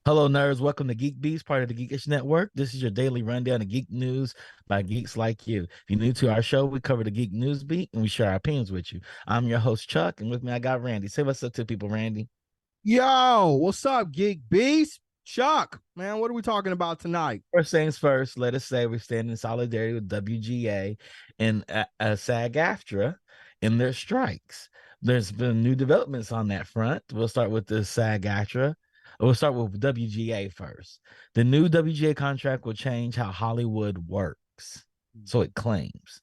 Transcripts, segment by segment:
Hello, nerds. Welcome to GeekBeast, part of the Geekish Network. This is your daily rundown of geek news by geeks like you. If you're new to our show, we cover the geek news beat and we share our opinions with you. I'm your host, Chuck, and with me I got Randy. Say what's up to people, Randy. Yo, what's up, Geek Beast? Chuck, man, what are we talking about tonight? First things first, let us say we stand in solidarity with WGA and SAG-AFTRA in their strikes. There's been new developments on that front. We'll start with the SAG-AFTRA. We'll start with WGA first. The new WGA contract will change how Hollywood works, so it claims.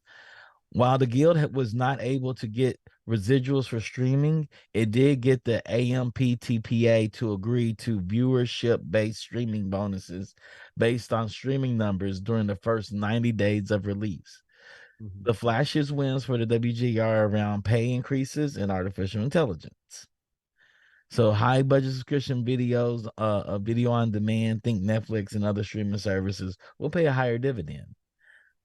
While the guild was not able to get residuals for streaming, it did get the AMPTPA to agree to viewership-based streaming bonuses based on streaming numbers during the first 90 days of release. The flashes wins for the WGA are around pay increases and artificial intelligence. So high budget subscription videos, video on demand, think Netflix and other streaming services will pay a higher dividend.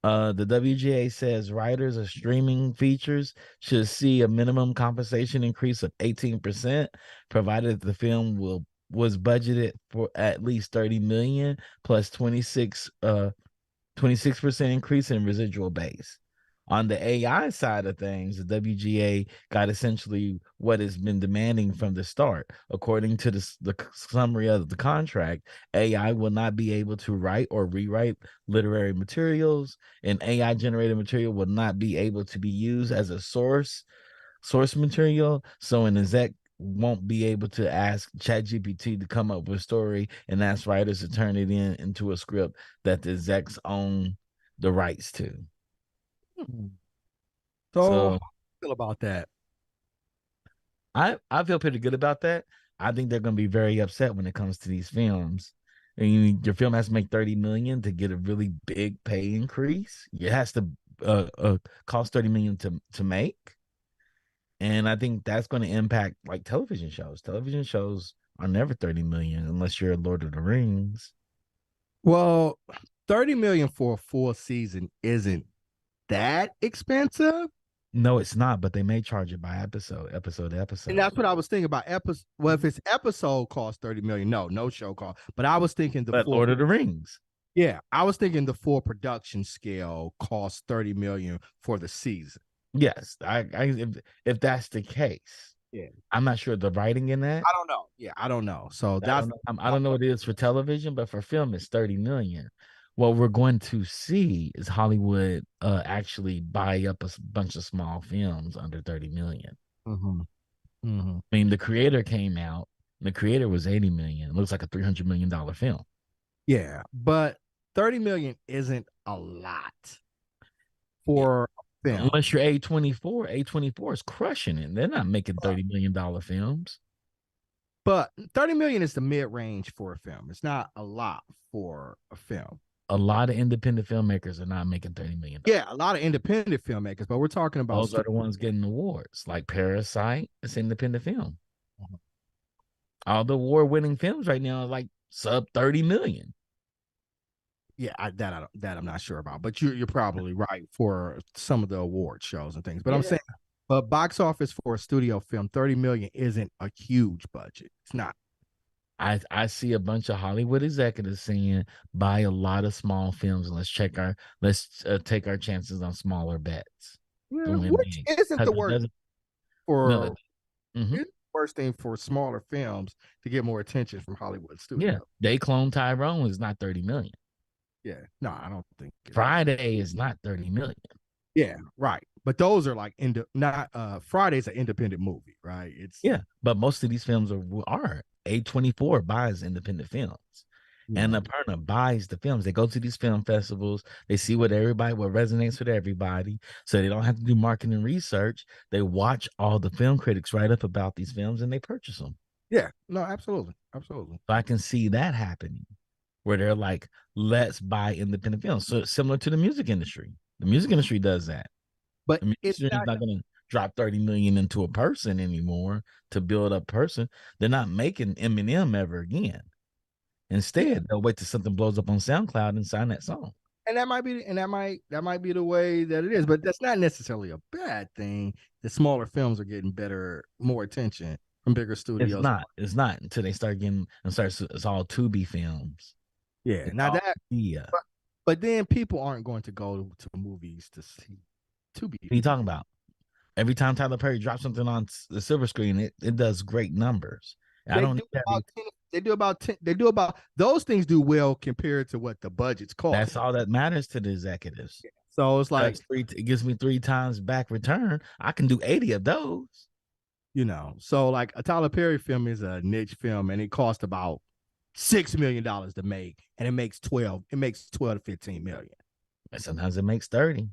The WGA says writers of streaming features should see a minimum compensation increase of 18%, provided the film was budgeted for at least 30 million plus 26% increase in residual base. On the AI side of things, the WGA got essentially what it's been demanding from the start. According to the summary of the contract, AI will not be able to write or rewrite literary materials, and AI generated material will not be able to be used as a source material. So an exec won't be able to ask ChatGPT to come up with a story and ask writers to turn it into a script that the execs own the rights to. So, how do So you feel about that? I feel pretty good about that. I think they're going to be very upset when it comes to these films. And your film has to make 30 million to get a really big pay increase. It has to cost 30 million to make. And I think that's going to impact like television shows. Television shows are never 30 million unless you're Lord of the Rings. Well, 30 million for a full season isn't that expensive. No, it's not, but they may charge it by episode to And episode. that's what I was thinking about. Well, if it's episode cost 30 million, no show cost. But I was thinking the But full, Lord of the Rings. yeah, I was thinking the full production scale cost 30 million for the season. Yes, if that's the case. Yeah. I'm not sure the writing in that. I don't know. Yeah, I don't know. So I that's don't know. I don't know what it is for television, but for film, it's 30 million. What we're going to see is Hollywood actually buy up a bunch of small films under 30 million. mm-hmm. Mm-hmm. I mean, the creator came out. The creator was 80 million. It looks like a $300 million film. Yeah, but 30 million isn't a lot for a film. Unless you're A24 is crushing it. They're not making $30 million films. But 30 million is the mid-range for a film. It's not a lot for a film. A lot of independent filmmakers are not making $30 million. Yeah, a lot of independent filmmakers, but we're talking about Those are the ones getting awards, like Parasite. It's independent film. Mhm. All the award-winning films right now are like sub 30 million. Yeah, that I'm not sure about, but you're probably right for some of the award shows and things. But I'm saying, but box office for a studio film, 30 million isn't a huge budget. It's not. I see a bunch of Hollywood executives saying buy a lot of small films and let's take our chances on smaller bets Yeah, to win which big. isn't the worst No, for mhm. it's the worst thing for smaller films to get more attention from Hollywood Yeah, studios. They Clone Tyrone is not 30 million. Yeah, no, I don't think it is. Friday is not 30 million. Yeah, right. But those are like not Friday's an independent movie, right? It's But most of these films are A24 buys independent films. And the partner buys the films. They go to these film festivals. They see what resonates with everybody. So they don't have to do marketing research. They watch all the film critics write up about these films and they purchase them. Yeah, no, absolutely. Absolutely. So I can see that happening where they're like, let's buy independent films. So similar to the music industry. The music industry does that. But The music it's industry is not going to drop 30 million into a person anymore to build up person. They're not making Eminem ever again. Instead, they'll wait till something blows up on SoundCloud and sign that song. and that might be the way that it is, but that's not necessarily a bad thing. The smaller films are getting more attention from bigger studios. It's not until they start getting and starts. It's all Tubi films. Yeah. It's Now all that, yeah. but then people aren't going to go to movies to see to be. What are you talking about? Every time Tyler Perry drops something on the silver screen, it does great numbers. I They don't do need about 10, they do about 10, they do about those things do well compared to what the budgets cost. that's all that matters to the executives. So it's like, It gives me 3 times back return. I can do 80 of those. so like a Tyler Perry film is a niche film and it costs about $6 million to make, and it makes 12 to 15 million. And sometimes it makes 30.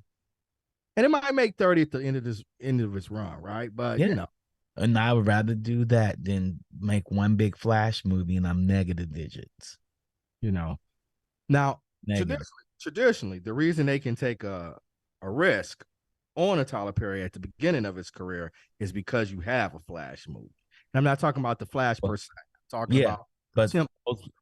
And it might make 30 at the end of its run, right? But Yeah. And I would rather do that than make one big flash movie and I'm negative digits. Now Negative. traditionally, the reason they can take a risk on a Tyler Perry at the beginning of his career is because you have a Flash movie. And I'm not talking about the Flash per se. I'm talking Yeah. about But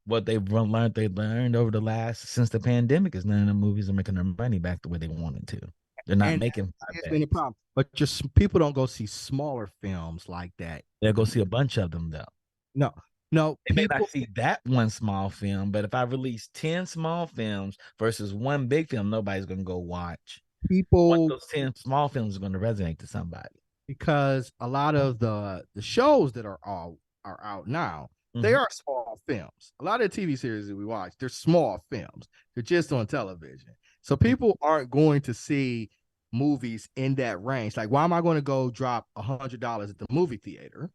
what they learned over the last since the pandemic is none of the movies are making their money back the way they wanted to. They're not and making it's been a problem. But just people don't go see smaller films like that. They'll go see a bunch of them though. No, They may people not see that one small film, but if I release 10 small films versus one big film, nobody's gonna go watch. One of people those 10 small films is gonna resonate to somebody. because a lot of the shows that are out now, they are small films. A lot of the TV series that we watch, they're small films. They're just on television. So people aren't going to see movies in that range. Like, why am I going to go drop $100 at the movie theater?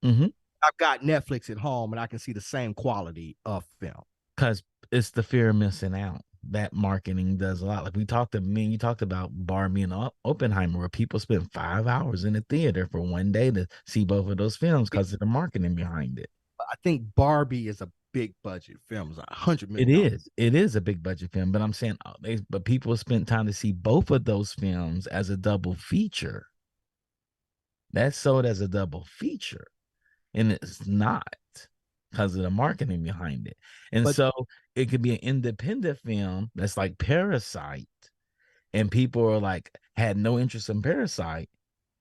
Mm-hmm. I've got Netflix at home and I can see the same quality of film. Because it's the fear of missing out. That marketing does a lot. Like you talked about Barbie and Oppenheimer, where people spent 5 hours in the theater for one day to see both of those films because of the marketing behind it. I think Barbie is a big budget film. It's $100 It million. is. It is a big budget film, but I'm saying, but people spent time to see both of those films as a double feature. That's sold as a double feature, and it's not because of the marketing behind it. And But so it could be an independent film that's like Parasite, and people are like had no interest in Parasite.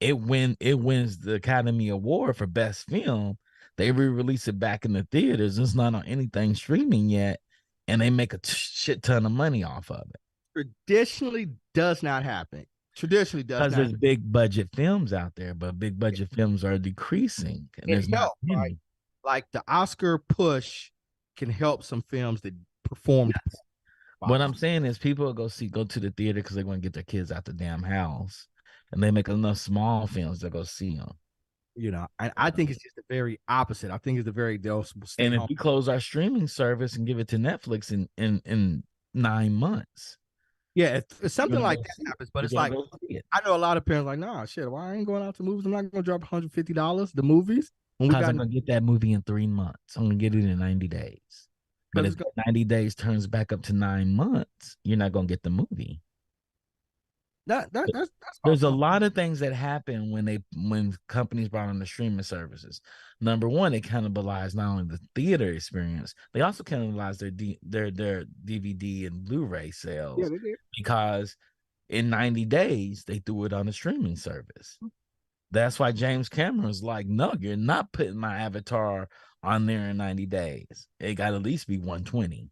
It wins the Academy Award for Best Film. They re-release it back in the theaters. It's not on anything streaming yet, and they make a shit ton of money off of it. traditionally does not happen. Traditionally does Because not. there's big budget films out there, but big budget films are decreasing, and there's not many. Right? Like the Oscar push can help some films that performed. Yes. What I'm saying is people go to the theater because they want to get their kids out the damn house, and they make enough small films to go see them. And I think it's just the very opposite. I think it's they'll stay And if home. we close our streaming service and give it to Netflix in 9 months, Yeah, if something like that happens, but it's like it. I know a lot of parents like, nah, shit, why I ain't going out to movies? I'm not gonna drop $150 the movies when we Because got. I'm gonna get that movie in 3 months. I'm gonna get it in 90 days. But if 90 days turns back up to 9 months, you're not gonna get the movie. That's There's a lot of things that happen when companies brought on the streaming services. Number one, they cannibalize not only the theater experience, they also cannibalize their DVD and Blu-ray sales. Yeah, they did. Because in 90 days they threw it on the streaming service. That's why James Cameron's like, no, you're not putting my Avatar on there in 90 days. It got to at least be 120.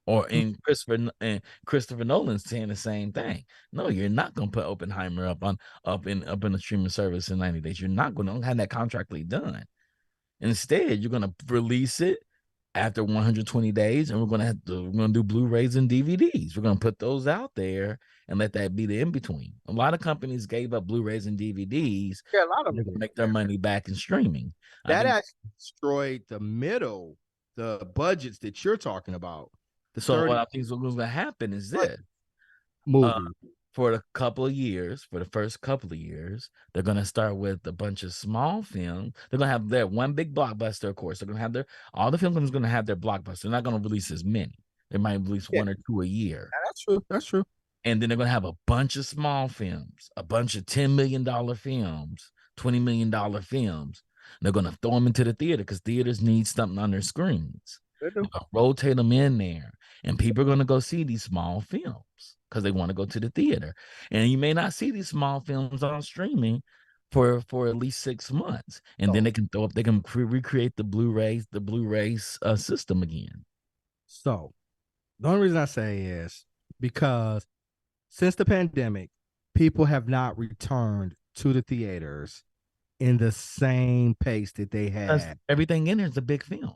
Or in Christopher Nolan's saying the same thing. No, you're not gonna put Oppenheimer up in the streaming service in 90 days. You're not gonna have that contractually done. Instead, you're gonna release it after 120 days, and we're gonna do Blu-rays and DVDs. We're gonna put those out there and let that be the in-between. A lot of companies gave up Blu-rays and DVDs. Yeah, a lot of them make their money back in streaming. That actually destroyed the budgets that you're talking about. So what I think is going to happen is this movie. For the first couple of years, they're going to start with a bunch of small films. They're going to have their one big blockbuster, of course. They're going to have all the film companies going to have their blockbuster. They're not going to release as many. They might release one or two a year. That's true. And then they're going to have a bunch of small films, a bunch of $10 million films, $20 million films. They're going to throw them into the theater because theaters need something on their screens. Rotate them in there, and people are going to go see these small films because they want to go to the theater. And you may not see these small films on streaming for at least 6 months, and then So, they can recreate the Blu-rays system again. so the only reason I say is because since the pandemic, people have not returned to the theaters in the same pace that they Because had everything in there is a big film.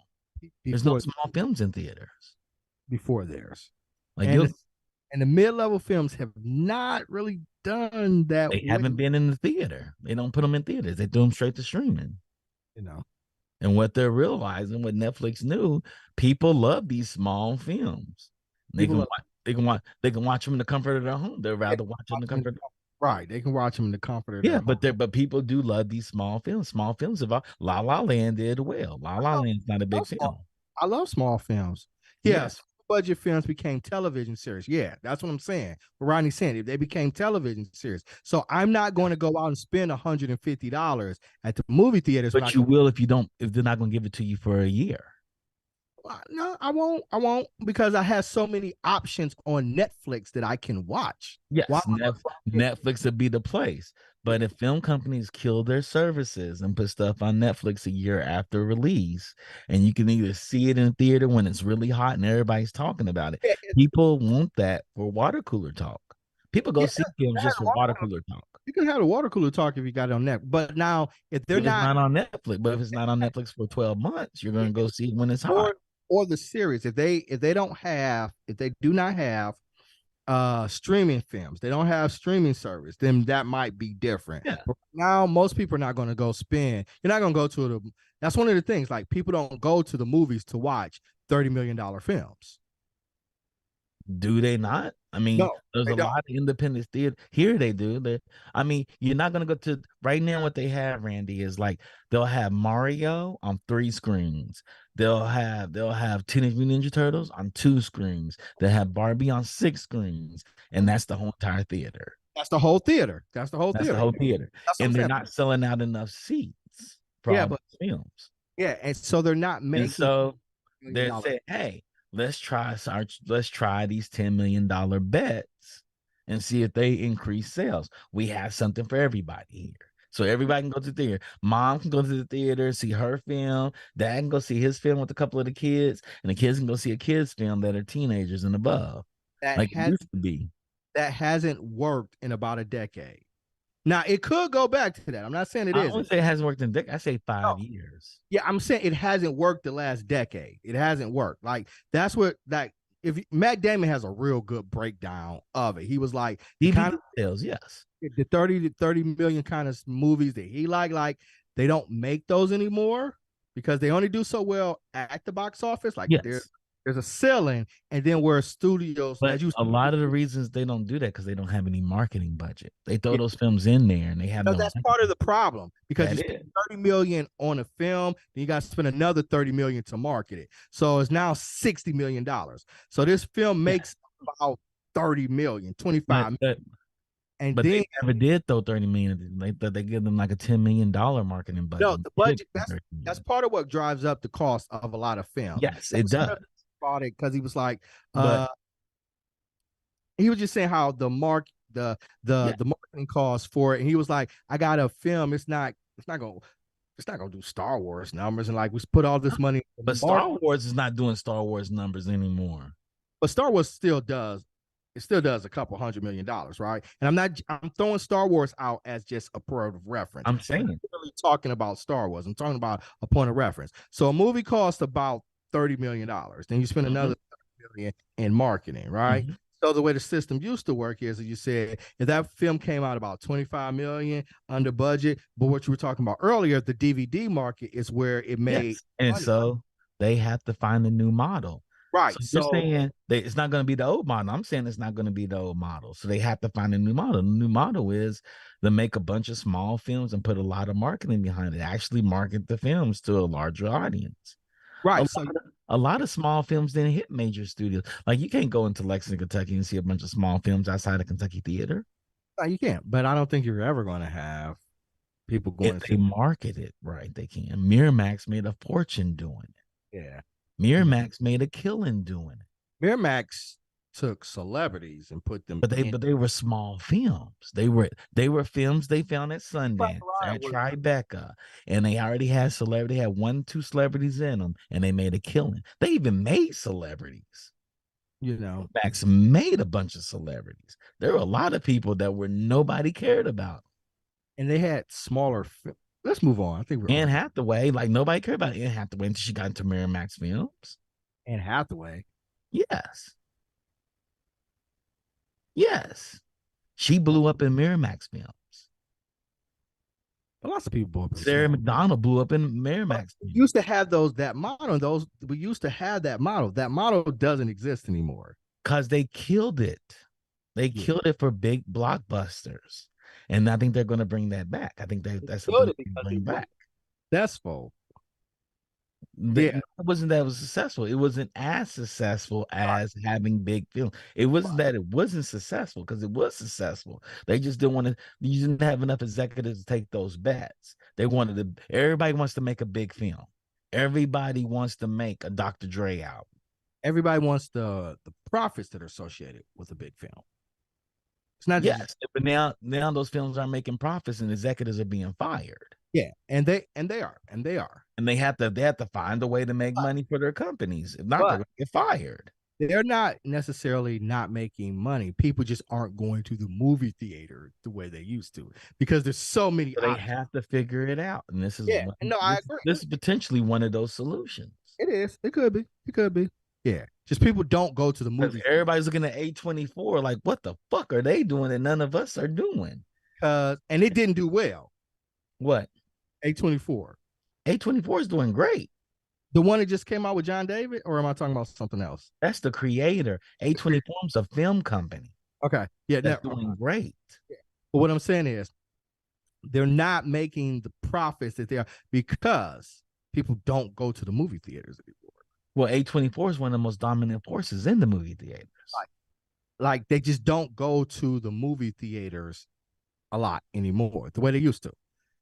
There's no before small films in theaters. before theirs. Like And you, the, and the mid-level films have not really done that they well, haven't been in the theater. They don't put them in theaters. They do them straight to streaming. you know. And what they're realizing, what Netflix knew, people love these small films. They People can love watch, they can watch them in the comfort of their home. They'd they rather can watch it in watch the them comfort. right. They can watch them in the comfort of Yeah, their home. but people do love these small films. Small films about La La Land did well. La La Land's not a I love big small, film. I love small films. Yeah, Yes, budget films became television series. Yeah, that's what I'm saying. But Rodney's saying if they became television series. So I'm not going to go out and spend $150 at the movie theaters when I but you can. will if you don't if they're not going to give it to you for a year. No, I won't. I won't because I have so many options on Netflix that I can watch. Why? Yes, Netflix would be the place. But Yeah, if film companies kill their services and put stuff on Netflix a year after release, and you can either see it in theater when it's really hot and everybody's talking about it, yeah, people want that for water cooler talk. People go yeah. see films just for water cooler talk. You can have the water cooler talk if you got it on Netflix. But now, if they're If it's not, not on Netflix, but if it's not on Netflix for 12 months, you're going to go see it when it's hot. or the series, if they do not have streaming films, they don't have streaming service, then that might be different. Yeah. But now most people are not going to go spend. You're not going to go to the. That's one of the things. Like people don't go to the movies to watch $30 million films. Do they not? I mean, No, there's they a don't. lot of independent theater here. They do. I mean, you're not gonna go to right now. What they have, Randy, is like they'll have Mario on 3 screens. They'll have Teenage Mutant Ninja Turtles on 2 screens. They have Barbie on 6 screens, and that's the whole entire theater. That's the whole theater. That's the whole That's the theater. whole theater, That's what I'm and they're saying. not selling out enough seats for Yeah, all but these films. yeah, and so they're not And making so million they dollars. said, hey, let's try these $10 million bets and see if they increase sales. We have something for everybody here. So everybody can go to the theater. Mom can go to the theater, see her film. Dad can go see his film with a couple of the kids, and the kids can go see a kid's film that are teenagers and above, That like it has used to be. that hasn't worked in about a decade. Now it could go back to that. I'm not saying it I isn't. wouldn't say it hasn't worked in I say No. 5 years. Yeah, I'm saying it hasn't worked the last decade. It hasn't worked. Like that's what like if Matt Damon has a real good breakdown of it. He was like the kind DVD of sales, yes. the 30 to 30 million kind of movies that he like they don't make those anymore because they only do so well at the box office. Like Yes. there's a ceiling, and then where studios, But as you a lot of the reasons they don't do that because they don't have any marketing budget. They throw yeah, those films in there and they have no that's part of marketing. the problem because you That spend is. 30 million on a film, then you got to spend another 30 million to market it. So it's now $60 million. So this film Yeah. makes about 30 million, But 25, but and but then they never did throw 30 million. They give them like a $10 million marketing no, budget. the They did budget. throw 30 That's million. part of what drives up the cost of a lot of films. Yes, it does. About it because he was like, But he was just saying how yeah, the marketing costs for it, and he was like, I got a film. It's not gonna do Star Wars numbers, and like we put all this money in but market, Star Wars is not doing Star Wars numbers anymore. but Star Wars still does. It still does a couple $100 million, right? And I'm throwing Star Wars out as just a point of reference. I'm I'm not saying. really talking about Star Wars. I'm talking about a point of reference. So a movie costs about $30 million. Then you spend Mm-hmm, another 30 million in marketing, right? mm-hmm. So the way the system used to work is that you said if that film came out about 25 million under budget, but what you were talking about earlier, the DVD market is where it made Yes. And money. so they have to find a new model. Right. So you're So saying it's not going to be the old model. I'm saying it's not going to be the old model. So they have to find a new model. The new model is to make a bunch of small films and put a lot of marketing behind it. Actually market the films to a larger audience. A right. lot So of, a lot of small films didn't hit major studios. Like you can't go into Lexington, Kentucky and see a bunch of small films outside of Kentucky Theater. you can't, but I don't think you're ever going to have people If going to they market it right, they can. Miramax made a fortune doing it. yeah. Miramax made a killing doing it. Miramax took celebrities and put them But in. they were small films. They were films they found at Right, Sundance, right, at Tribeca, and they already had celebrity, had 1, 2 celebrities in them, and they made a killing. They even made celebrities. you know, Max made a bunch of celebrities. There were a lot of people that were nobody cared about. and they had smaller. Let's move on. I think we're Anne arguing. Hathaway, like nobody cared about Anne Hathaway until she got into Miramax Films. Anne Hathaway. Yes, yes, she blew up in Miramax Films. But lots of people blew up in Sarah film. McDonald blew up in But Miramax we Films used to have that model. Those we used to have that model. That model doesn't exist anymore. because they killed it. They Yeah, killed it for big blockbusters, and I think they're going to bring that back. I think that's something killed they it can because bring it was back. successful. It Yeah, wasn't that it was successful. It wasn't as successful right. as having big film. It wasn't Right. that it wasn't successful because it was successful. They just didn't want to. You didn't have enough executives to take those bets. They wanted to. Everybody wants to make a big film. Everybody wants to make a Dr. Dre album. Everybody wants the profits that are associated with a big film. It's not just Yes, but now those films are making profits and executives are being fired. yeah, and they are. And they have to find a way to make But, money for their companies. If not, they're but going to get fired. they're not necessarily not making money. People just aren't going to the movie theater the way they used to because there's so many So they options. have to figure it out. And this is Yeah, one no, I this, agree. this is potentially one of those solutions. It is. It could be. It could be. Yeah, just people don't go to the Because movie everybody's looking at A24 like, what the fuck are they doing that none of us are doing? and it didn't do well. What? A24, A24 is doing great. the one that just came out with John David, or am I talking about something else? That's the creator. A24 is a film company Okay, yeah, that's okay. doing great. But what I'm saying is, they're not making the profits that they are because people don't go to the movie theaters anymore. Well, A24 is one of the most dominant forces in the movie theaters. Like they just don't go to the movie theaters a lot anymore the way they used to.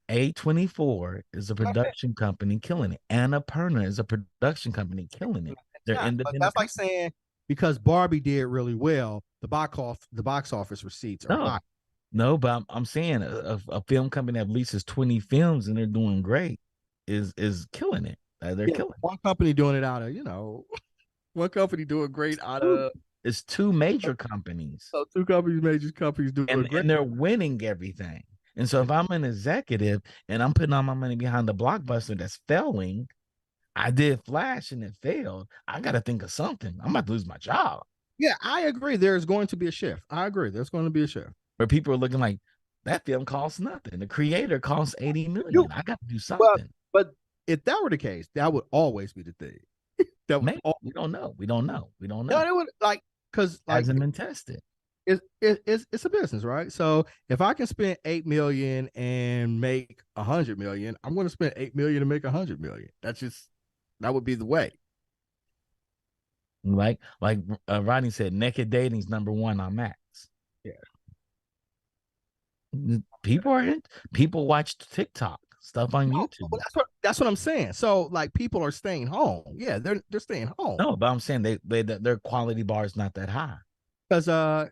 A24 is a production company killing it. Annapurna is a production company killing it. They're But independent that's like companies. saying because Barbie did really well, the box office receipts are No, high. no, but I'm saying a film company that releases 20 films and they're doing great is killing it. They're Yeah, killing one company doing it out of one company doing great it. out Two, of it's two major companies so two companies, major companies doing great. and they're winning everything. And so if I'm an executive and I'm putting all my money behind the blockbuster that's failing, I did Flash and it failed. I got to think of something. I'm about to lose my job. Yeah, I agree. There's going to be a shift. I agree. There's going to be a shift. Where people are looking like that film costs nothing. The creator costs 80 You million. I got to do well, something. but if that were the case, that would always be the thing. That would Maybe all we don't know. We don't know. We don't no, know. it would like because like Hasn't been tested. it's a business, right? So if I can spend 8 million and make 100 million, I'm going to spend 8 million and make 100 million. That would be the way. Like Rodney said, naked dating's #1 on Max. Yeah. People are in, people watch TikTok stuff on No, YouTube. well, that's what I'm saying. So like people are staying home. Yeah, they're staying home No, but I'm saying their quality bar is not that high. because yeah,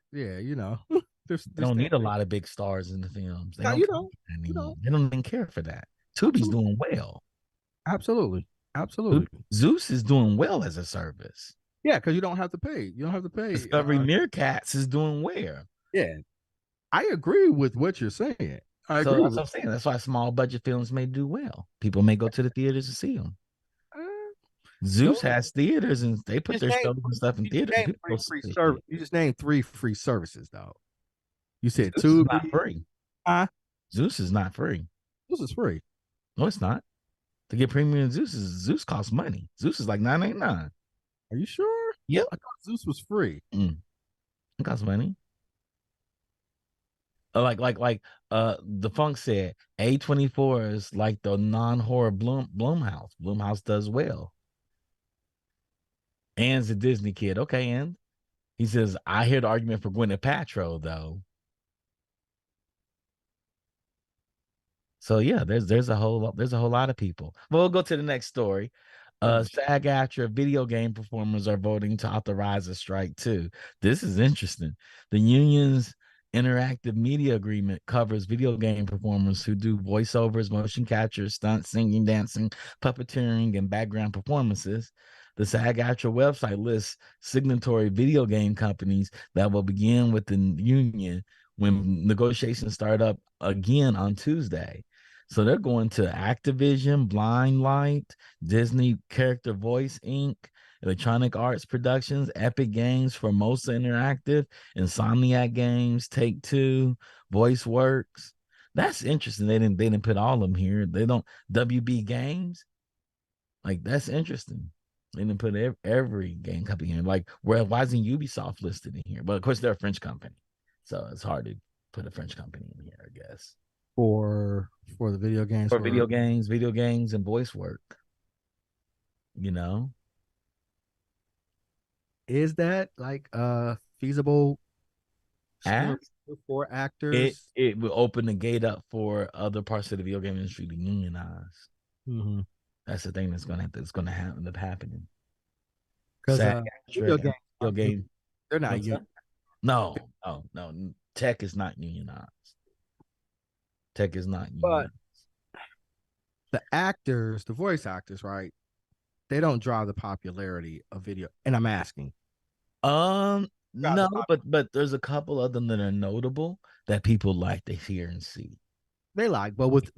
They don't need a lot of big stars in the films. They no, don't care for that you anymore. know, They don't even care for that. Tubi's absolutely, doing well. absolutely, absolutely. Zeus is doing well as a service. Yeah, because you don't have to pay. You don't have to pay. Discovery Meerkats is doing well. Yeah, I agree with what you're saying. I So agree that's with. what I'm saying. That's why small budget films may do well. People may go to the theaters to see them. Uh, Zeus those, has theaters and they put just their name, shows and stuff in you just theaters. name People go three see free it. service. You just named three free services though. You said Zeus is two. not free. Huh? Zeus is not free. This is free. No, it's not. To get premium Zeus costs money. Zeus is like $9.99. Are you sure? Yep. I thought Zeus was free. It costs money. The Funk said, A24 is like the non-horror Blumhouse. Blumhouse does well. Ann's a Disney kid. Okay, Ann. He says, I hear the argument for Gwyneth Paltrow, though. So yeah, there's a whole lot of people. Well, we'll go to the next story. SAG-AFTRA video game performers are voting to authorize a strike too. This is interesting. The union's interactive media agreement covers video game performers who do voiceovers, motion capture, stunts, singing, dancing, puppeteering, and background performances. The SAG-AFTRA website lists signatory video game companies that will begin with the union when negotiations start up again on Tuesday. So they're going to Activision, Blind Light, Disney Character Voice Inc., Electronic Arts Productions, Epic Games, Formosa Interactive, Insomniac Games, Take Two, VoiceWorks. That's interesting. They didn't put all of them here. They don't WB Games. Like that's interesting. They didn't put every game company in. Like why isn't Ubisoft listed in here? But of course they're a French company, so it's hard to put a French company in here, I guess. For the video games, For video games, and voice work. You know, is that like feasible as for it actors? it will open the gate up for other parts of the video game industry to unionize. Mm-hmm. That's the thing that's gonna end up happening. Because SAG video games, video game. they're not What's union. that? No, no. Tech is not unionized. Tech is not But unionized. the actors, the voice actors, right? They don't drive the popularity of video. And I'm asking, drive the No, pop. but there's a couple of them that are notable that people like to hear and see. They like, but with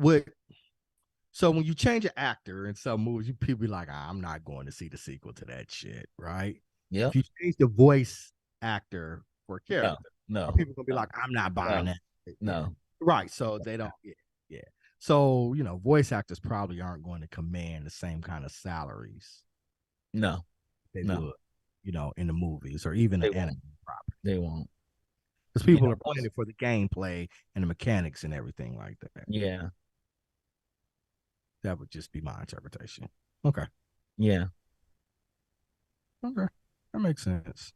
so when you change an actor in some movies, people be like, I'm not going to see the sequel to that shit, right? Yep. If you change the voice actor for a No, character, no, people gonna be no, like, I'm not buying no, that. Yeah. no, Right. So they don't, yeah. So, voice actors probably aren't going to command the same kind of salaries no, they no. would, in the movies or even They the anime won't. property. They won't. Because people are playing it for the gameplay and the mechanics and everything like that. Yeah. That would just be my interpretation. Okay. Yeah. Okay. That makes sense.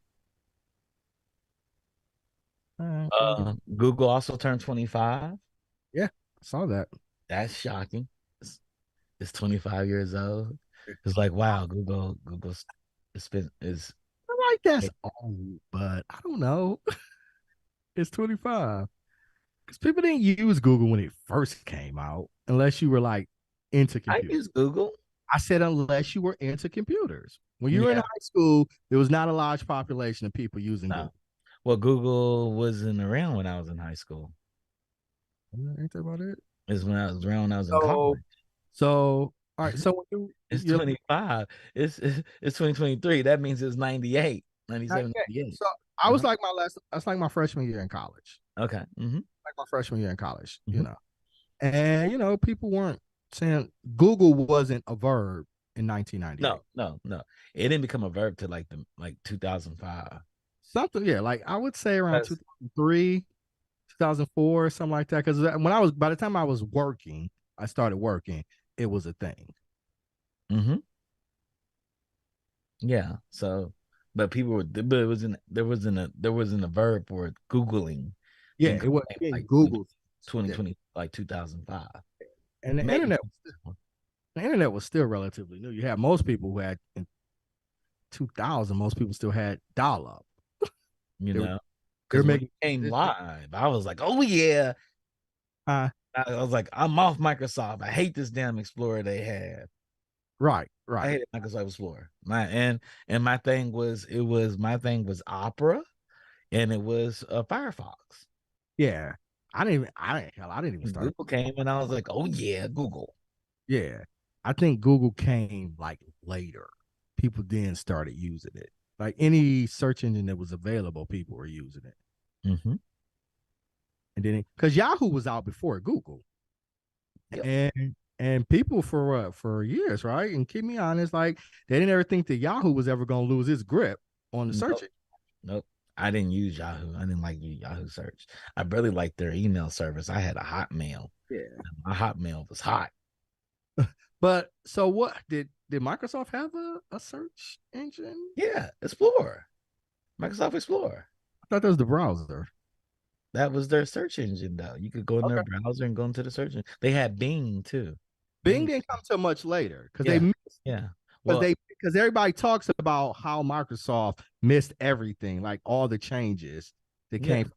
All right. Google also turned 25. Yeah, I saw that. That's shocking. It's 25 years old. It's like, wow, Google's is I like that's old, but I don't know. It's 25. Because people didn't use Google when it first came out, unless you were like into I computers. use Google. I said unless you were into computers. When you were in Yeah. high school, there was not a large population of people using No. Google. Well, Google wasn't around when I was in high school. Ain't that about it? It's when I was around when I was in So, college. so all right. So when It's you 25. It's 2023. That means it's 98, 97, okay. 98. So I was Uh-huh. like that's like my freshman year in college. Okay. Mm-hmm. Like my freshman year in college, Mm-hmm. And people weren't saying Google wasn't a verb in 1998. No. It didn't become a verb till like 2005. Something, yeah, like I would say around That's 2003, 2004, something like that. Because by the time I was working, I started working, it was a thing. mm-hmm. Yeah. So, but it wasn't there wasn't a verb for it, Googling. Yeah, it was in like Google. 2020, like 2005. And Maybe. the internet was still relatively new. You had most people who had in 2000, most people still had dial up. Because they're when making it came live, I was like, oh yeah. I was like, I'm off Microsoft. I hate this damn Explorer they have. right. I hated Microsoft Explorer. My thing was Opera, and it was Firefox. Yeah. I didn't even start. Google came, and I was like, oh yeah, Google. Yeah. I think Google came like later. People then started using it. Like any search engine that was available, people were using it. Mm-hmm. And then because Yahoo was out before Google. Yep. And people for years, right? And keep me honest, like they didn't ever think that Yahoo was ever gonna lose its grip on the search engine. Nope. I didn't use Yahoo. I didn't like Yahoo search. I really liked their email service. I had a Hotmail. Yeah. My Hotmail was hot. But so what did Microsoft have a search engine? Yeah, Explorer. Microsoft Explorer. I thought that was the browser. That was their search engine, though. You could go in their browser and go into the search engine. They had Bing too. Bing didn't come till much later because yeah. they missed. Yeah. Well, because everybody talks about how Microsoft missed everything, like all the changes that yeah, came from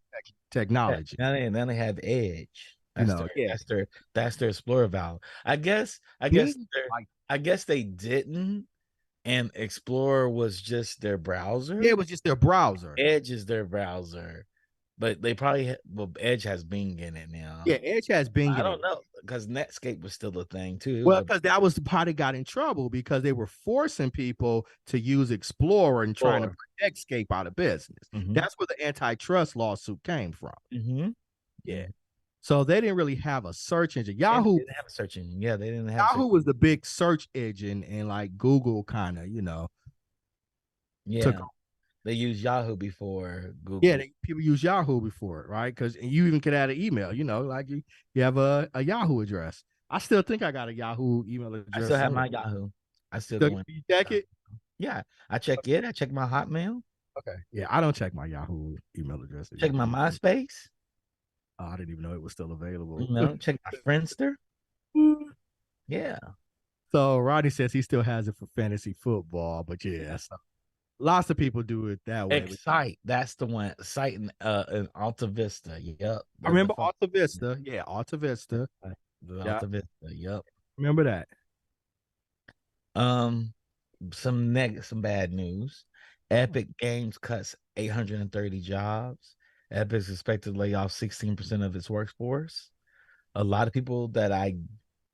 technology. now they have Edge. You know, yeah. That's their Explorer valve. Me, like, I guess they didn't, and Explorer was just their yeah, browser. it was just their browser. Edge is their browser, but they probably well, Edge has Bing in it now. Yeah, Edge has Bing I in don't it. know because Netscape was still a thing too. It was Well, a because that was the part that got in trouble because they were forcing people to use Explorer and trying to Explorer. put Netscape out of business. Mm-hmm. That's where the antitrust lawsuit came from. Mm-hmm. Yeah. Mm-hmm. So they didn't really have a search engine. And they didn't have a search engine. Yeah, they didn't have search. Yahoo was the big search engine, and like Google kind of, took Yeah, over. they used Yahoo before Yeah, Google. people use Yahoo before it, right? Because you even could add an email, like you have a Yahoo address. I still think I got a Yahoo email I still address have somewhere. my Yahoo. I still Still, go in. you check it? Yeah, I check it. I check my Hotmail. Okay. Yeah, I don't check my Yahoo email address Check my anymore. MySpace. Oh, I didn't even know it was still available. You know, check my Friendster. Yeah, So Rodney says he still has it for fantasy football, but yeah, so lots of people do it that way. But Excite. That's the one. Site in Alta Vista. Yep. I The remember phone. Alta Vista. Yeah, Alta Vista. The Yeah, Alta Vista. Yep. remember that. Um, some bad news. Epic Games cuts 830 jobs. Epic's expected to lay off 16% of its workforce. A lot of people that I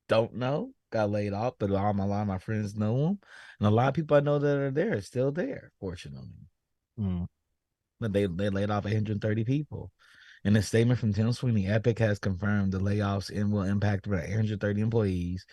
don't know got laid off, but a lot of my friends know them, and a lot of people I know that are there are still there, fortunately. Mm. But they laid off 830 people. In a statement from Tim Sweeney, Epic has confirmed the layoffs and will impact about 830 employees.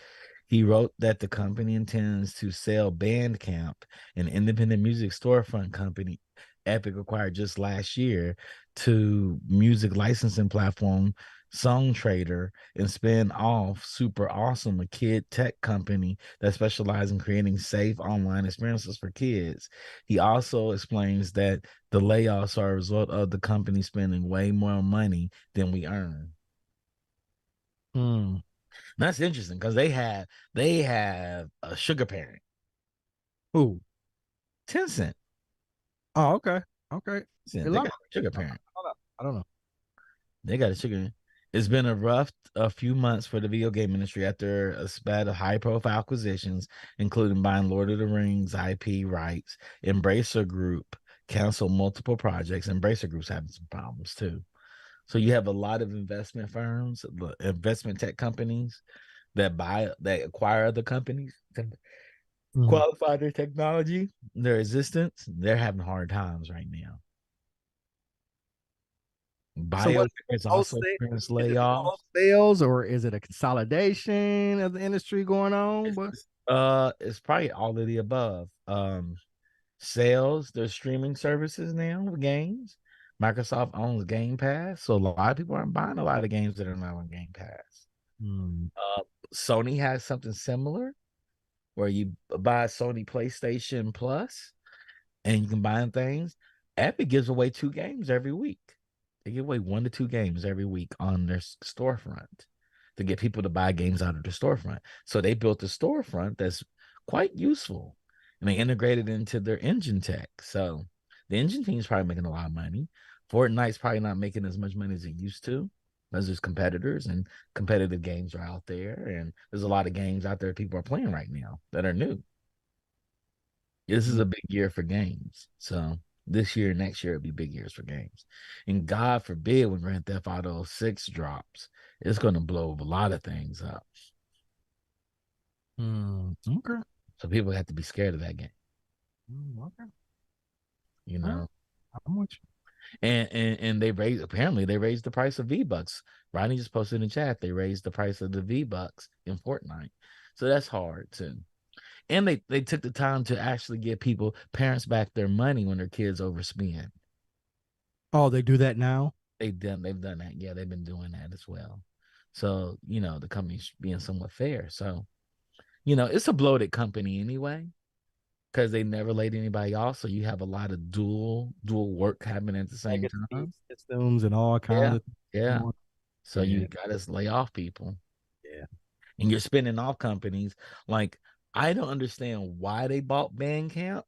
He wrote that the company intends to sell Bandcamp, an independent music storefront company Epic acquired just last year, to music licensing platform SongTrader and spin off Super Awesome, a kid tech company that specializes in creating safe online experiences for kids. He also explains that the layoffs are a result of the company spending way more money than we earn. Mm. That's interesting because they have a sugar parent, Ooh. Tencent. Oh, okay. Okay. They got Elaborate. a sugar I parent. don't know. I don't know. They got a sugar. It's been a few months for the video game industry after a spat of high profile acquisitions, including buying Lord of the Rings IP rights. Embracer Group canceled multiple projects. Embracer Group's having some problems too. So you have a lot of investment firms, investment tech companies that acquire other companies to Mm. qualify their technology, their existence. They're having hard times right now. So what BioWare is post also experienced is it post layoffs. sales or is it a consolidation of the industry going on? But It's probably all of the above. Sales, there's streaming services now with games. Microsoft owns Game Pass, so a lot of people aren't buying a lot of games that are not on Game Pass. mm. Uh, Sony has something similar where you buy Sony PlayStation Plus and you can buy things. Epic gives away 2 games every week. They give away 1 to 2 games every week on their storefront to get people to buy games out of the storefront. So they built a storefront that's quite useful, and they integrated into their engine tech. So the engine team is probably making a lot of money. Fortnite's probably not making as much money as it used to, because there's competitors and competitive games are out there, and there's a lot of games out there people are playing right now that are new. This is Mm. a big year for games. So this year, next year, it'll be big years for games. And God forbid when Grand Theft Auto 6 drops, it's going to blow a lot of things up. Mm. Okay. So people have to be scared of that game, Okay. you All right. know. I'm with you. And they raised the price of V-Bucks. Ronnie just posted in the chat they raised the price of the V-Bucks in Fortnite. So that's hard too. And they took the time to actually give parents back their money when their kids overspend. Oh, they do that now? They've done that. Yeah, they've been doing that as well. So, the company's being somewhat fair. So, it's a bloated company anyway, because they never laid anybody off. So you have a lot of dual work happening at the same Legacy time. systems and all kinds Yeah. of things Yeah. going. So Yeah. you gotta lay off people. Yeah. And you're spinning off companies like I don't understand why they bought Bandcamp.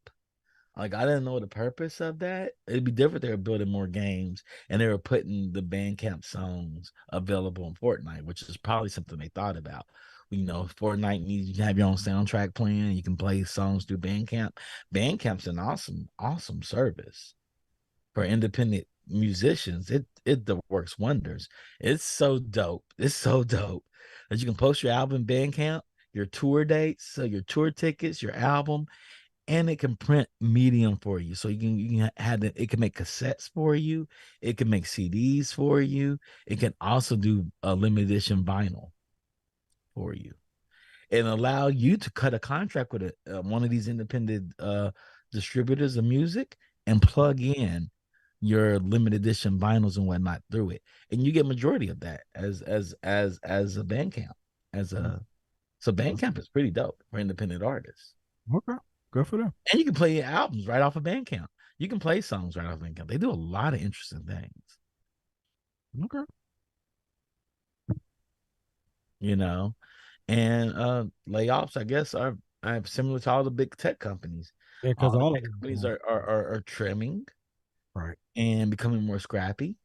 Like I didn't know the purpose of that. It'd be different. They were building more games and they were putting the Bandcamp songs available in Fortnite, which is probably something they thought about. Fortnite needs you to have your own soundtrack playing. You can play songs through Bandcamp. Bandcamp's an awesome, awesome service for independent musicians. It works wonders. It's so dope. It's so dope that you can post your album in Bandcamp, your tour dates, so your tour tickets, your album, and it can print medium for you. So you can have it can make cassettes for you, it can make CDs for you, it can also do a limited edition vinyl for you, and allow you to cut a contract with one of these independent distributors of music and plug in your limited edition vinyls and whatnot through it, and you get majority of that as a Bandcamp as a so Bandcamp is pretty dope for independent artists. Okay, good for them. And you can play albums right off of Bandcamp. You can play songs right off of Bandcamp. They do a lot of interesting things, Okay. you know. And layoffs, I guess, are similar to all the big tech companies. Yeah, because All the all of tech them. companies are trimming Right. and becoming more scrappy,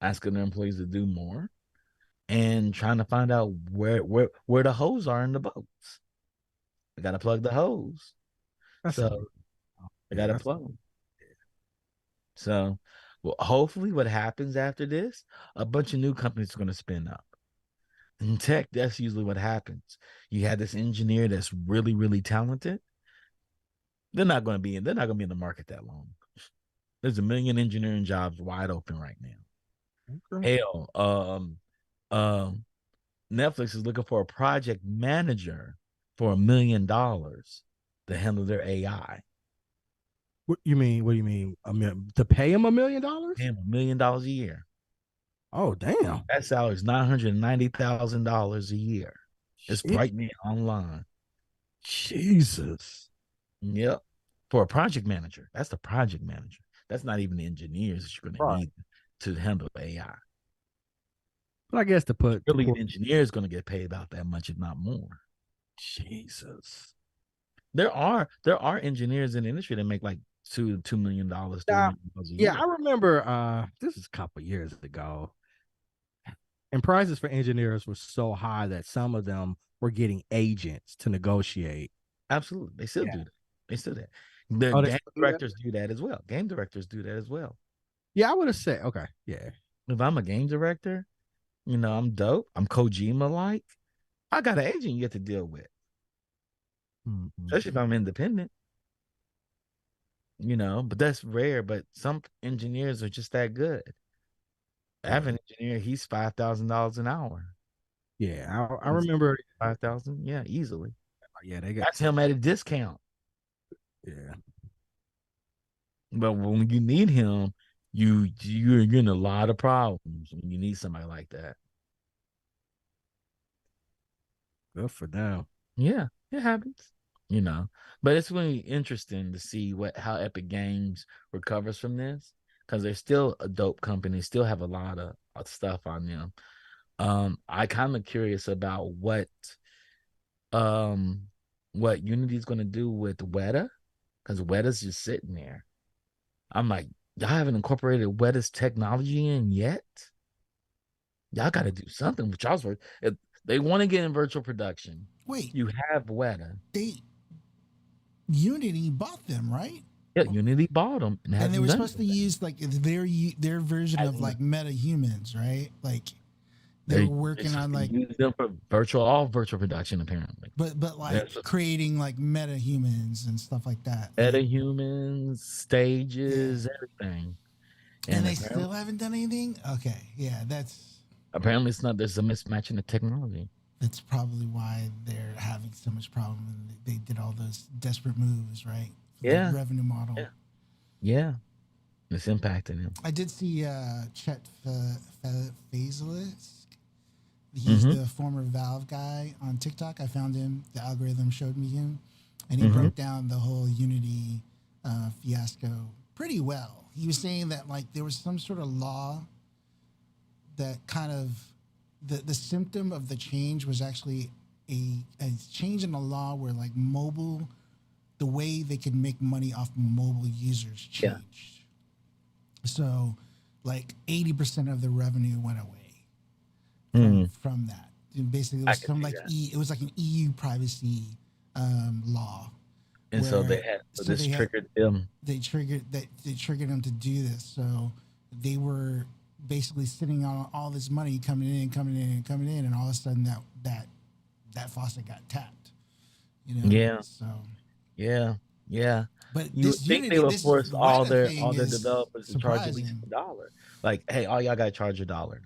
asking their employees to do more, and trying to find out where the holes are in the boats. They got to plug the hose, That's a so big. they got Yeah, to that's plug them. So, well, hopefully, what happens after this, a bunch of new companies are going to spin up. In tech, that's usually what happens. You have this engineer that's really, really talented. They're not going to be in the market that long. There's a million engineering jobs wide open right now. okay. Hell, um, Netflix is looking for a project manager for $1 million to handle their AI. What you mean? What do you mean? To pay him $1 million? Damn, $1 million a year. Oh, damn. That salary is $990,000 a year. It's Shit. right now online. Jesus. Yep. For a project manager. That's the project manager. That's not even the engineers that you're going to Right. need to handle AI. But I guess Really, the engineer is going to get paid about that much, if not more. Jesus. There are engineers in the industry that make like $2 million, $3 million a Yeah, I year. remember this is a couple years ago. And prices for engineers were so high that some of them were getting agents to negotiate. Absolutely. They still Yeah. do that. They still do that. The Oh, they game still do that? directors do that as well. Game directors do that as well. Yeah, I would have said, okay. Yeah. If I'm a game director, I'm dope. I'm Kojima like. I got an agent you get to deal with, Mhm. especially if I'm independent. But that's rare. But some engineers are just that good. I have Yeah. an engineer, he's $5,000 an hour. Yeah. I He's remember. 5,000, yeah, easily. Yeah, they got. That's him at a discount. Yeah. But when you need him, you're in a lot of problems when you need somebody like that. Good for them. Yeah, it happens. You know, but it's really interesting to see how Epic Games recovers from this because they're still a dope company, still have a lot of stuff on them. I kind of curious about um what Unity's gonna do with Weta because Weta's just sitting there. I'm like, y'all haven't incorporated Weta's technology in yet. Y'all got to do something with y'all's work. If they want to get in virtual production, Wait, you have Weta. they Unity bought them, right? Yeah, Unity bought them and And they hasn't were done supposed to anything. use like their version of Hasn't like meta humans, right? Like they were they're working supposed on to like use them for all virtual production apparently. but They're like supposed creating like meta humans and stuff like that. meta Like humans, yeah. stages, everything. And And they still haven't done anything? Okay. Yeah, apparently it's not. There's a mismatch in the technology. that's probably why they're having so much problem and they did all those desperate moves, right? For the Yeah, revenue model. yeah, yeah. It's impacting him. I did see Chet Fazelis. He's Mm-hmm. the former Valve guy on TikTok. I found him. The algorithm showed me him, and he Mm-hmm. broke down the whole Unity fiasco pretty well. He was saying that like there was some sort of law that kind of the symptom of the change was actually a change in the law where like the way they could make money off mobile users changed. So like 80% of the revenue went away from that. And basically, it was some like it was like an EU privacy law. And so they had triggered them. They triggered them to do this. So they were basically sitting on all this money coming in, and all of a sudden that faucet got tapped. You know. Yeah. So. Yeah. But you would think they would force all their developers to charge at least $1. Like, hey, all y'all gotta charge $1 now,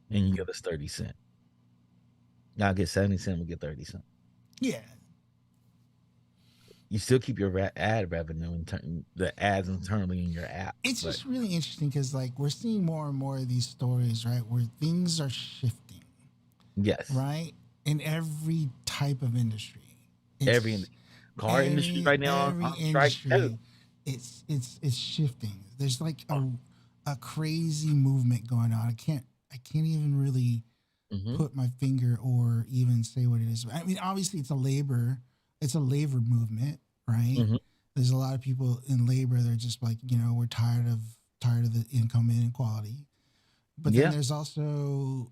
and you give us 30 cents. Y'all get 70 cents, we get 30 cents. Yeah. You still keep your ad revenue the ads internally in your app. It's just really interesting because like we're seeing more and more of these stories, right, where things are shifting. Yes. Right? In every type of industry. Every car industry right now on strike too. It's shifting. There's like a crazy movement going on. I can't even really put my finger or even say what it is. I mean, obviously it's a labor movement, right? There's a lot of people in labor that are just like, you know, we're tired of the income inequality. But then there's also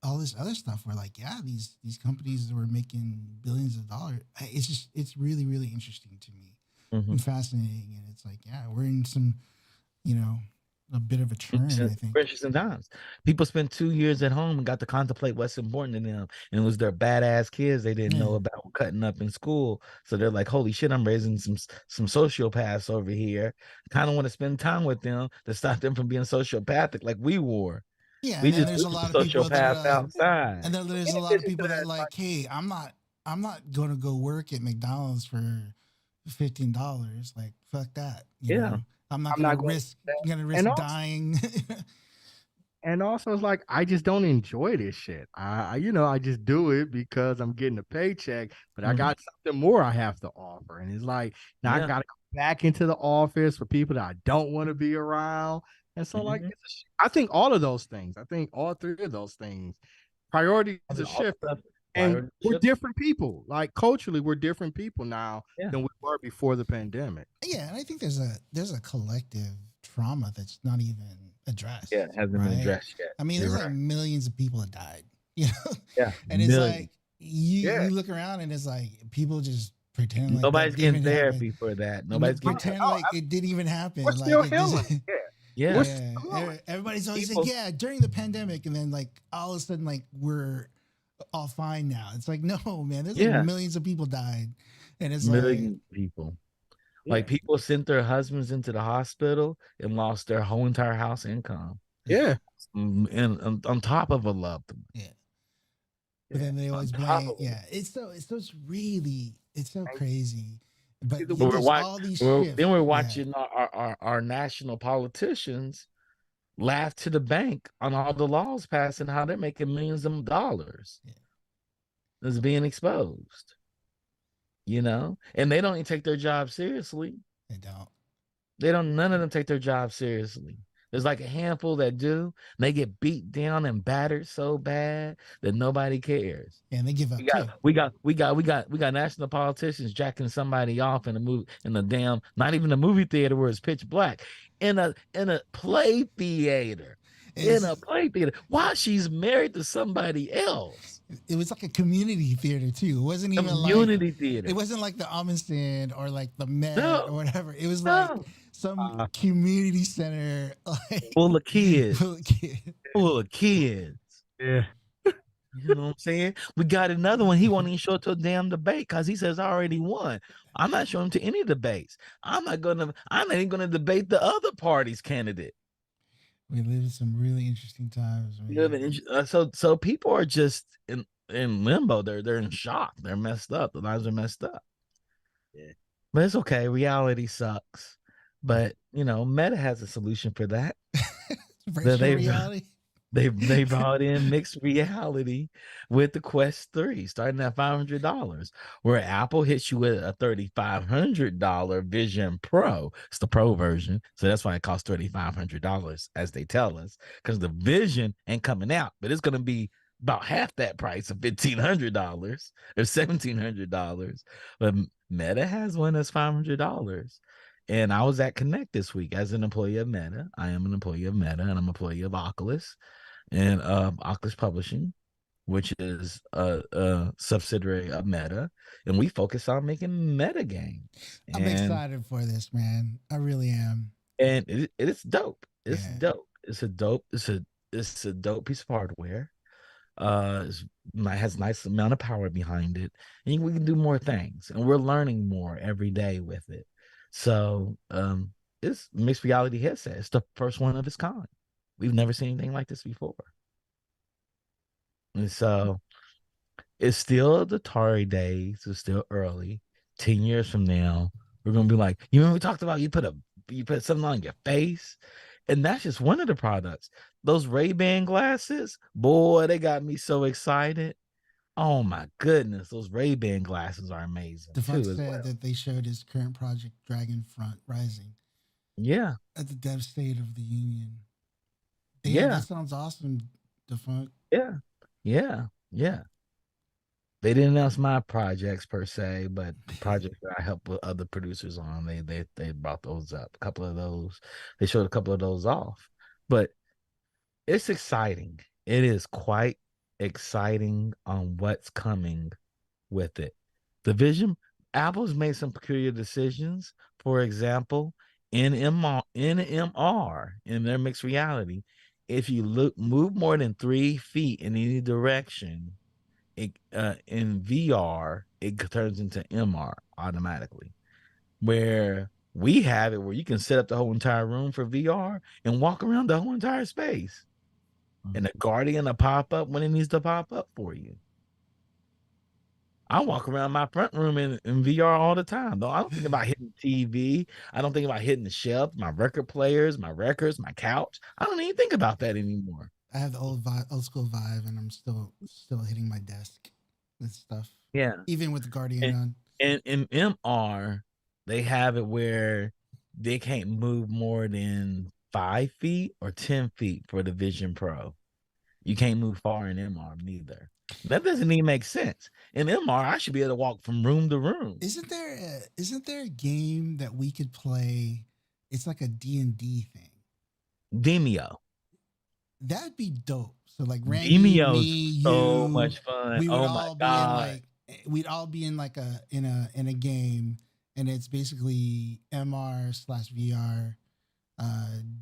all this other stuff where like, yeah, these companies that were making billions of dollars. It's really, really interesting to me and fascinating. And it's like, yeah, we're in some, you know, a bit of a trend, I think. Precious and dimes. People spent 2 years at home and got to contemplate what's important to them. And it was their badass kids they didn't know about cutting up in school. So they're like, holy shit, I'm raising some sociopaths over here. I kind of want to spend time with them to stop them from being sociopathic like we were. Yeah, we and there's a lot of people that outside. And there's a lot of people that like, hey, I'm not gonna go work at McDonald's for $15. Like, fuck that. You know? I'm not gonna risk dying. And also, it's like I just don't enjoy this shit. I just do it because I'm getting a paycheck, but I got something more I have to offer, and it's like now I gotta go back into the office for people that I don't want to be around. And so, like, I think all of those things. I think all three of those things. Priorities are shifting, and we're different people. Like culturally, we're different people now than we were before the pandemic. Yeah, and I think there's a collective trauma that's not even addressed. Yeah, it hasn't been addressed yet. I mean, there's like millions of people that died. You know. Yeah, and it's like you look around and it's like people just pretend like nobody's getting therapy for that. Nobody's pretend like it didn't even happen. We're still healing. Yeah. Everybody's always like, yeah, during the pandemic, and then like all of a sudden, like we're all fine now. It's like, no, man, there's like millions of people died, and it's millions of people. Like people sent their husbands into the hospital and lost their whole entire house income. Yeah, and on top of a loved one. Yeah. But then they always blame. Yeah, it's so crazy. But we're watching our national politicians laugh to the bank on all the laws passed and how they're making millions of dollars. It's being exposed, you know, and they don't even take their job seriously. None of them take their job seriously. There's like a handful that do. And they get beat down and battered so bad that nobody cares. And they give up. We got national politicians jacking somebody off in the damn, not even a movie theater where it's pitch black, in a play theater. While she's married to somebody else. It was like a community theater too. It wasn't even community theater. It wasn't like the Amundsen or like the Met or whatever. It was like some community center, like, full of kids. Yeah. You know what I'm saying? We got another one. He won't even show up to a damn debate because he says I already won. I'm not showing him to any debates. I'm not even gonna debate the other party's candidate. We live in some really interesting times. So people are just in limbo. They're in shock. They're messed up. The lives are messed up. Yeah. But it's okay. Reality sucks. But you know, Meta has a solution for that. Reality. They brought in mixed reality with the Quest 3, starting at $500, where Apple hits you with a $3,500 Vision Pro. It's the Pro version, so that's why it costs $3,500, as they tell us, because the Vision ain't coming out, but it's gonna be about half that price of $1,500 or $1,700. But Meta has one that's $500. And I was at Connect this week as an employee of Meta. I am an employee of Meta, and I'm an employee of Oculus and Oculus Publishing, which is a subsidiary of Meta, and we focus on making meta games. I'm excited for this, man. I really am. And it's dope. It's Yeah. dope. It's a dope piece of hardware. It has a nice amount of power behind it, and we can do more things, and we're learning more every day with it. So it's mixed reality headset. It's the first one of its kind. We've never seen anything like this before. And so it's still the Atari days. It's still early. 10 years from now, we're gonna be like, you remember we talked about you put something on your face, and that's just one of the products. Those Ray-Ban glasses, boy, they got me so excited. Oh my goodness, those Ray-Ban glasses are amazing. Defunct said that they showed his current project Dragonfront Rising. Yeah. At the Dev State of the Union. Damn, Yeah. That sounds awesome, Defunct. Yeah. Yeah. Yeah. They didn't announce my projects per se, but the projects that I help with other producers on, they brought those up. A couple of those, they showed a couple of those off. But it's exciting. It is quite exciting on what's coming with it. The vision, Apple's made some peculiar decisions. For example, NMR in their mixed reality, if you move more than 3 feet in any direction, in VR, it turns into MR automatically. Where we have it where you can set up the whole entire room for VR and walk around the whole entire space. And the Guardian will pop up when it needs to pop up for you. I walk around my front room in VR all the time, though. I don't think about hitting TV. I don't think about hitting the shelf, my record players, my records, my couch. I don't even think about that anymore. I have the old school vibe, and I'm still hitting my desk with stuff. Yeah, even with the Guardian on. And in MR, they have it where they can't move more than 5 feet or 10 feet for the Vision Pro. You can't move far in MR neither. That doesn't even make sense. In MR, I should be able to walk from room to room. Isn't there a game that we could play? It's like a D&D thing. Demio. That'd be dope. So like Randy, me, you, so much fun. We would all be in like we'd all be in like in a game, and it's basically MR/VR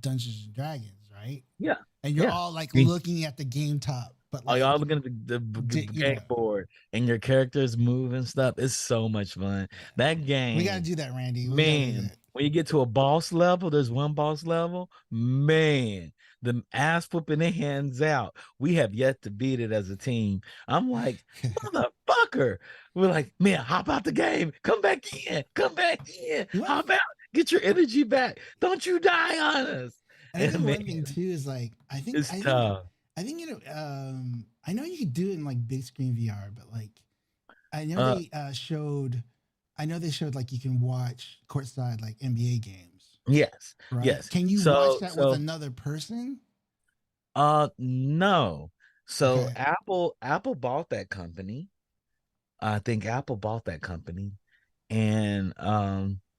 Dungeons and Dragons, right? Yeah. And you're all like looking at the game top. But like, y'all looking at the game board and your characters move and stuff. It's so much fun. That game. We got to do that, Randy. Man, when you get to a boss level, there's one boss level. Man, the ass whooping their hands out. We have yet to beat it as a team. I'm like, motherfucker. We're like, man, hop out the game. Come back in. Hop out. Get your energy back. Don't you die on us. And one thing too is like, I think tough. I think I know you could do it in like big screen VR, but like I know they showed like you can watch courtside like NBA games. Yes. Right? Yes. Can you watch that with another person? No. So okay. Apple bought that company. I think Apple bought that company, and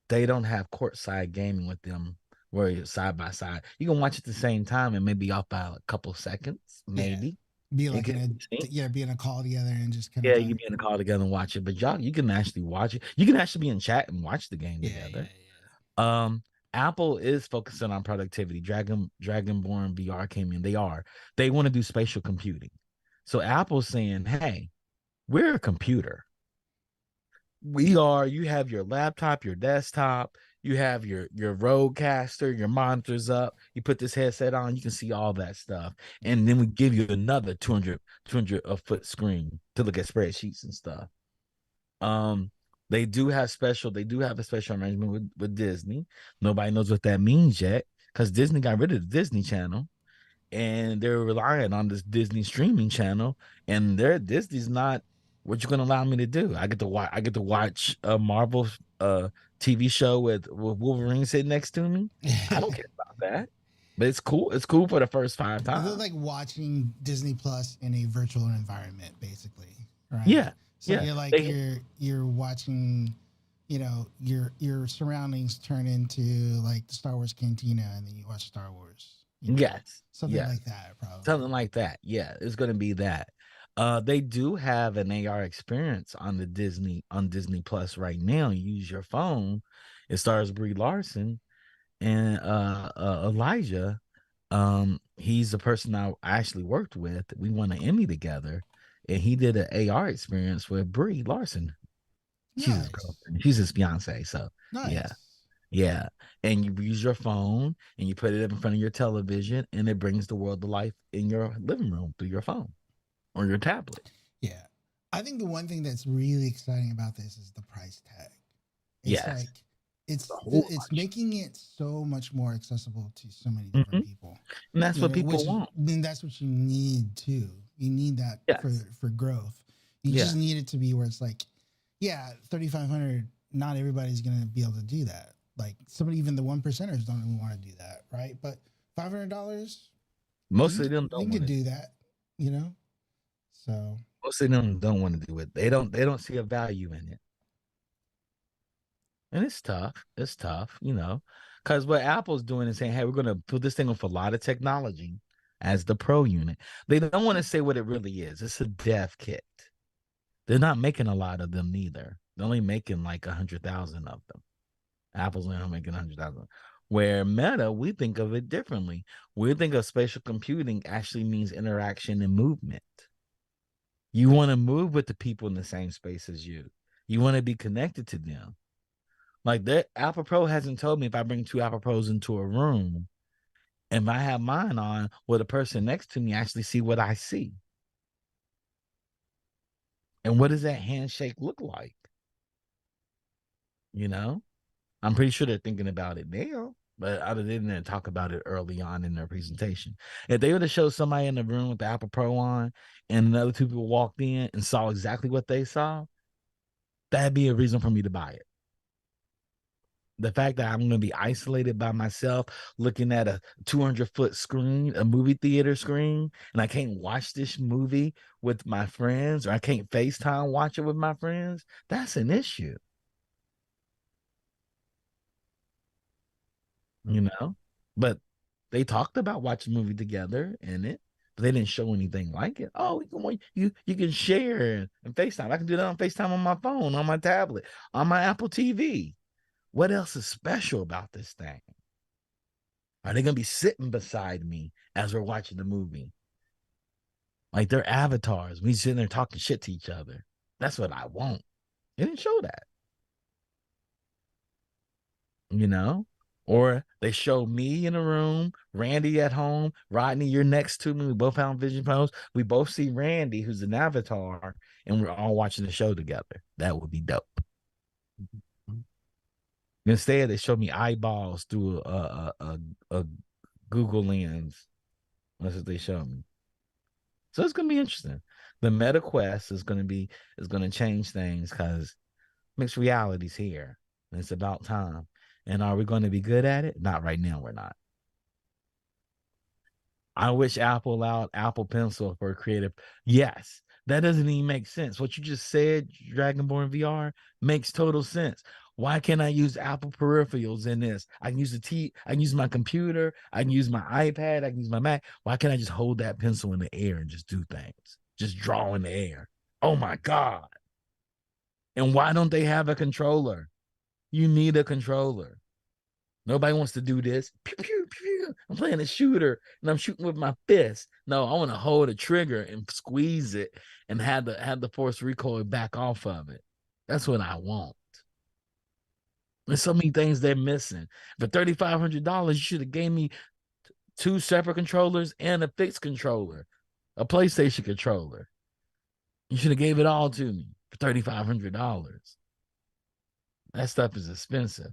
they don't have courtside gaming with them where you're side by side. You can watch at the same time and maybe off by a couple seconds, maybe. Be like be in a call together and just kind of you be in a call together and watch it. But y'all, you can actually watch it. You can actually be in chat and watch the game together. Apple is focusing on productivity. Dragonborn VR came in. They want to do spatial computing. So Apple's saying, hey, we're a computer. You have your laptop, your desktop, you have your roadcaster, your monitors up. You put this headset on, you can see all that stuff. And then we give you another 200 foot screen to look at spreadsheets and stuff. They do have a special arrangement with Disney. Nobody knows what that means yet, because Disney got rid of the Disney Channel, and they're relying on this Disney streaming channel. And Disney's not what you're gonna allow me to do. I get to watch a Marvel TV show with Wolverine sitting next to me. I don't care about that. But it's cool. It's cool for the first 5 They're times. like watching Disney Plus in a virtual environment, basically, right? Yeah, So yeah. you're like you're watching, you know, your surroundings turn into like the Star Wars cantina, and then you watch Star Wars. You know, Yes, something yes. like that, probably. Something like that. Yeah, it's gonna be that. They do have an AR experience on Disney Plus right now. You use your phone. It stars Brie Larson and Elijah. He's the person I actually worked with. We won an Emmy together, and he did an AR experience with Brie Larson. She's his Nice, girlfriend. She's his fiance. So yeah, nice. yeah. And you use your phone and you put it in front of your television, and it brings the world to life in your living room through your phone or your tablet. Yeah, I think the one thing that's really exciting about this is the price tag. It's Yes, like a whole it's bunch. making it so much more accessible to so many different Mhm. people. And that's You what know, people which want. I mean that's what you need too. You need that Yes, for growth. You yeah. just need it to be where it's like, yeah, 3,500. Not everybody's gonna be able to do that. Like somebody, even the 1%ers don't even want to do that, right? But $500, Most of them you don't want can to. do that. You know, so Most of them don't want to do it. They don't. They don't see a value in it, and it's tough. It's tough, because what Apple's doing is saying, "Hey, we're going to put this thing with a lot of technology as the Pro unit." They don't want to say what it really is. It's a dev kit. They're not making a lot of them neither. They're only making like 100,000 of them. Apple's only making 100,000. Where Meta, we think of it differently. We think of spatial computing actually means interaction and movement. You want to move with the people in the same space as you. You want to be connected to them. Like that Apple Pro hasn't told me if I bring 2 Apple Pros into a room, and if I have mine on, will the person next to me actually see what I see? And what does that handshake look like? You know? I'm pretty sure they're thinking about it now, but they didn't talk about it early on in their presentation. If they would have showed somebody in the room with the Apple Pro on and another 2 people walked in and saw exactly what they saw, that'd be a reason for me to buy it. The fact that I'm going to be isolated by myself looking at a 200-foot screen, a movie theater screen, and I can't watch this movie with my friends, or I can't FaceTime watch it with my friends, that's an issue, you know? But they talked about watching a movie together in it, but they didn't show anything like it. Oh, you can share and FaceTime. I can do that on FaceTime on my phone, on my tablet, on my Apple TV. What else is special about this thing? Are they going to be sitting beside me as we're watching the movie? Like they're avatars. We sitting there talking shit to each other. That's what I want. They didn't show that, you know? Or they show me in a room, Randy at home, Rodney, you're next to me. We both have Vision Pros. We both see Randy, who's an avatar, and we're all watching the show together. That would be dope. Instead, they show me eyeballs through a Google lens. That's what they show me. So it's gonna be interesting. The Meta Quest is gonna change things because mixed reality's here. And it's about time. And are we going to be good at it? Not right now. We're not. I wish Apple allowed Apple Pencil for creative. Yes, that doesn't even make sense. What you just said, Dragonborn VR, makes total sense. Why can't I use Apple peripherals in this? I can use I can use my computer, I can use my iPad, I can use my Mac. Why can't I just hold that pencil in the air and just do things? Just draw in the air. Oh my God. And why don't they have a controller? You need a controller. Nobody wants to do this. Pew, pew, pew. I'm playing a shooter and I'm shooting with my fist. No, I want to hold a trigger and squeeze it and have the force recoil back off of it. That's what I want. There's so many things they're missing. For $3,500, you should have gave me 2 separate controllers and a fixed controller, a PlayStation controller. You should have gave it all to me for $3,500. That stuff is expensive.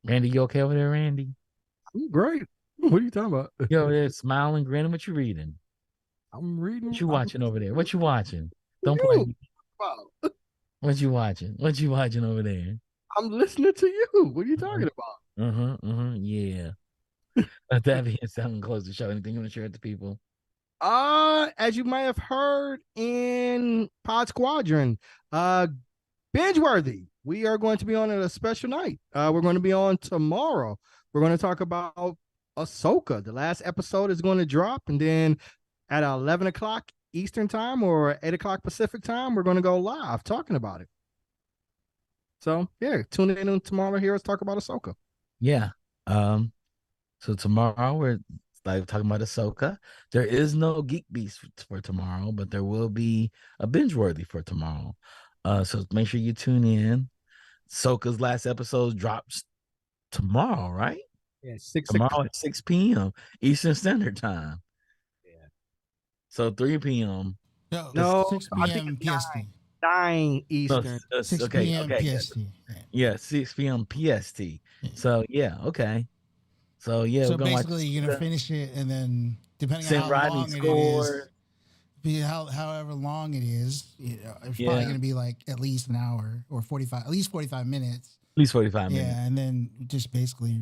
Randy, you okay over there, Randy? I'm great. What are you talking about? You over there smiling, grinning. What you reading? I'm reading. What you watching over there? What you watching? Don't play You. me. Wow. What you watching? What you watching over there? I'm listening to you. What are you talking about? Yeah. That being said, I'm gonna close the show. Anything you want to share with the people? As you may have heard in Pod Squadron, binge worthy. We are going to be on at a special night. We're going to be on tomorrow. We're going to talk about Ahsoka. The last episode is going to drop, and then at 11 o'clock Eastern time or 8 o'clock Pacific time, we're going to go live talking about it. So yeah, tune in tomorrow. Hear us talk about Ahsoka. Yeah. So tomorrow we're like talking about Ahsoka. There is no Geek Beast for tomorrow, but there will be a binge worthy for tomorrow. So make sure you tune in. Ahsoka's last episode drops tomorrow, right? Yeah, 6 Tomorrow at 6 p.m. Eastern Standard Time. Yeah. So 3 p.m. No, 6 I think p.m. it's 9. PST. 9 Eastern. 6 Okay, p.m. okay. PST. Yeah, 6 p.m. PST. Yeah. So yeah, okay. So yeah, So we're gonna watch. basically, you're gonna finish it, and then depending on Send how Rodney long it score. is, however long it is, it's Yeah. probably gonna be like at least an hour or 45, at least 45 minutes. At least 45 minutes. Yeah, and then just basically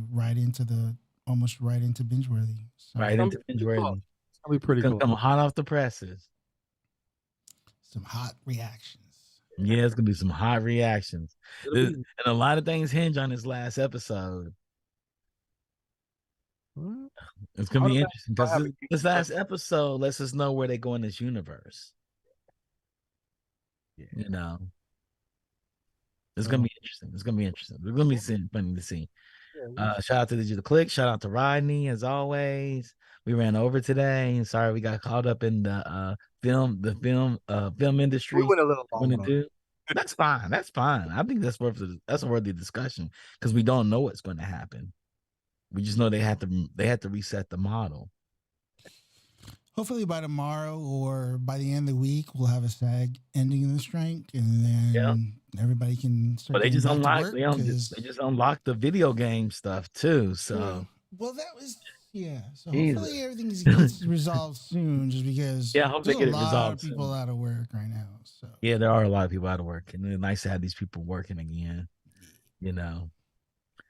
almost right into binge worthy. So Right into binge worthy. It's gonna be pretty Gonna cool. come hot off the presses. some hot reactions. Yeah, it's gonna be some hot reactions. And a lot of things hinge on this last episode. It's gonna be interesting because this last episode lets us know where they go in this universe. Yeah. You know, it's gonna be interesting. It's gonna be interesting. It's gonna be funny to see. Shout out to Digital Click. Shout out to Rodney as always. We ran over today. Sorry, we got caught up in the film industry. We went a little long. That's fine. That's fine. I think that's a worthy discussion because we don't know what's going to happen. We just know they had to reset the model. Hopefully by tomorrow or by the end of the week, we'll have a SAG ending in the strike, and then everybody can start. But they just unlocked. They just unlocked the video game stuff too. So well, that was. Yeah, so Jesus. hopefully everything gets resolved soon. Just because I hope they get it resolved. A lot of people out of work right now. So yeah, there are a lot of people out of work, and it's nice to have these people working again. You know,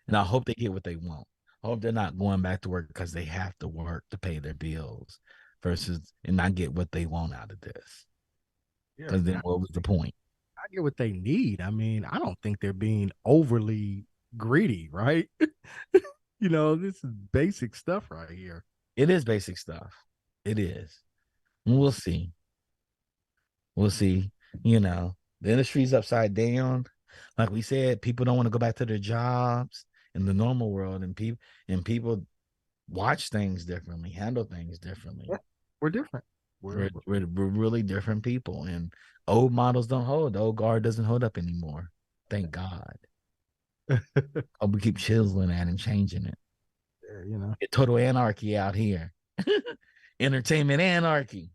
and I hope they get what they want. I hope they're not going back to work because they have to work to pay their bills, versus and not get what they want out of this. Because then what was the point? I get what they need. I mean, I don't think they're being overly greedy, right? You know, this is basic stuff right here. It is basic stuff. It is. We'll see. We'll see. You know, the industry's upside down. Like we said, people don't want to go back to their jobs in the normal world, and people watch things differently, handle things differently. Yeah, we're different. We're really different people, and old models don't hold. The old guard doesn't hold up anymore. Thank God. We keep chiseling that and changing it. Yeah, you know, get total anarchy out here. Entertainment anarchy.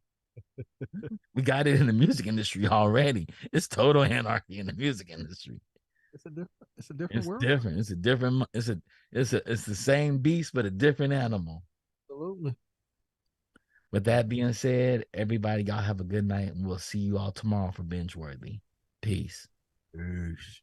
We got it in the music industry already. It's total anarchy in the music industry. It's a different world. Different. It's the same beast, but a different animal. Absolutely. With that being said, everybody, y'all have a good night, and we'll see you all tomorrow for Binge Worthy. Peace. Peace.